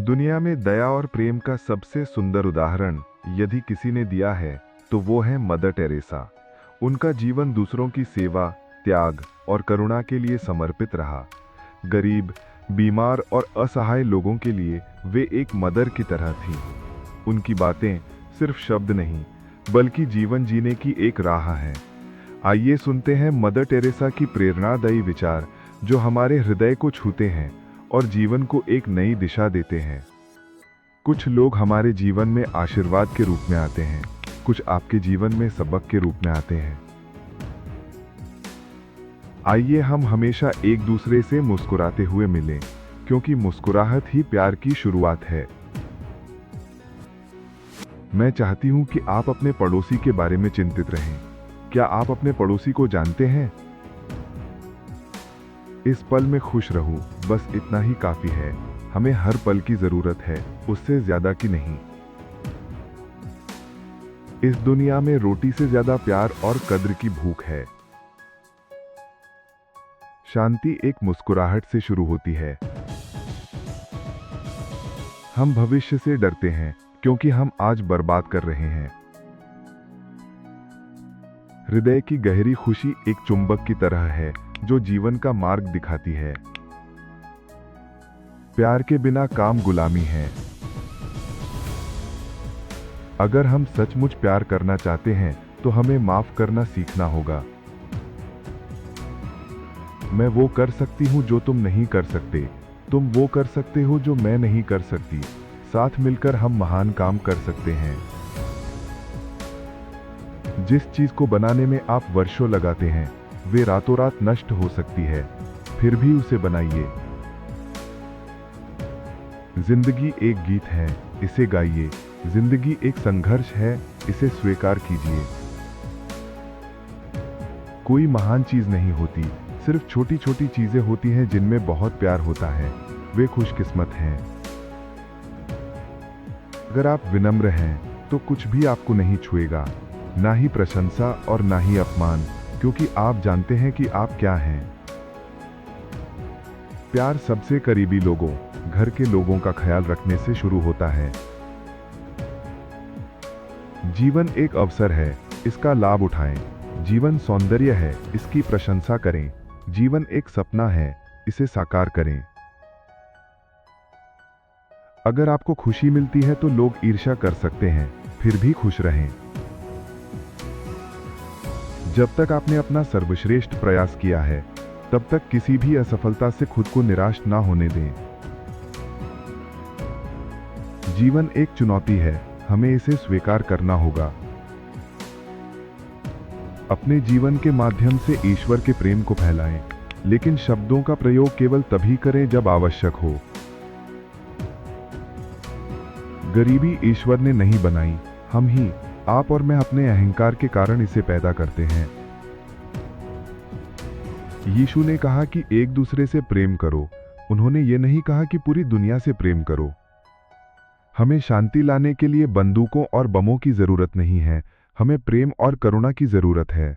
दुनिया में दया और प्रेम का सबसे सुंदर उदाहरण यदि किसी ने दिया है तो वो है मदर टेरेसा। उनका जीवन दूसरों की सेवा, त्याग और करुणा के लिए समर्पित रहा। गरीब, बीमार और असहाय लोगों के लिए वे एक मदर की तरह थीं। उनकी बातें सिर्फ शब्द नहीं, बल्कि जीवन जीने की एक राह है। आइए सुनते हैं मदर टेरेसा की प्रेरणादायी विचार, जो हमारे हृदय को छूते हैं और जीवन को एक नई दिशा देते हैं। कुछ लोग हमारे जीवन में आशीर्वाद के रूप में आते हैं, कुछ आपके जीवन में सबक के रूप में आते हैं। आइए हम हमेशा एक दूसरे से मुस्कुराते हुए मिलें, क्योंकि मुस्कुराहट ही प्यार की शुरुआत है। मैं चाहती हूं कि आप अपने पड़ोसी के बारे में चिंतित रहें। क्या आप अपने पड़ोसी को जानते हैं? इस पल में खुश रहूं, बस इतना ही काफी है। हमें हर पल की जरूरत है, उससे ज्यादा की नहीं। इस दुनिया में रोटी से ज्यादा प्यार और कद्र की भूख है। शांति एक मुस्कुराहट से शुरू होती है। हम भविष्य से डरते हैं क्योंकि हम आज बर्बाद कर रहे हैं। हृदय की गहरी खुशी एक चुंबक की तरह है जो जीवन का मार्ग दिखाती है। प्यार के बिना काम गुलामी है। अगर हम सचमुच प्यार करना चाहते हैं तो हमें माफ करना सीखना होगा। मैं वो कर सकती हूं जो तुम नहीं कर सकते, तुम वो कर सकते हो जो मैं नहीं कर सकती। साथ मिलकर हम महान काम कर सकते हैं। जिस चीज को बनाने में आप वर्षों लगाते हैं, वे रातों रात नष्ट हो सकती है, फिर भी उसे बनाइए। जिंदगी एक गीत है, इसे गाइए। जिंदगी एक संघर्ष है, इसे स्वीकार कीजिए। कोई महान चीज नहीं होती, सिर्फ छोटी छोटी चीजें होती हैं जिनमें बहुत प्यार होता है। वे खुशकिस्मत हैं। अगर आप विनम्र हैं तो कुछ भी आपको नहीं छुएगा, ना ही प्रशंसा और ना ही अपमान, क्योंकि आप जानते हैं कि आप क्या हैं। प्यार सबसे करीबी लोगों, घर के लोगों का ख्याल रखने से शुरू होता है। जीवन एक अवसर है, इसका लाभ उठाएं। जीवन सौंदर्य है, इसकी प्रशंसा करें। जीवन एक सपना है, इसे साकार करें। अगर आपको खुशी मिलती है तो लोग ईर्ष्या कर सकते हैं, फिर भी खुश रहें। जब तक आपने अपना सर्वश्रेष्ठ प्रयास किया है, तब तक किसी भी असफलता से खुद को निराश ना होने दें। जीवन एक चुनौती है, हमें इसे स्वीकार करना होगा। अपने जीवन के माध्यम से ईश्वर के प्रेम को फैलाएं, लेकिन शब्दों का प्रयोग केवल तभी करें जब आवश्यक हो। गरीबी ईश्वर ने नहीं बनाई, हम ही, आप और मैं अपने अहंकार के कारण इसे पैदा करते हैं। यीशु ने कहा कि एक दूसरे से प्रेम करो। उन्होंने ये नहीं कहा कि पूरी दुनिया से प्रेम करो। हमें शांति लाने के लिए बंदूकों और बमों की जरूरत नहीं है, हमें प्रेम और करुणा की जरूरत है।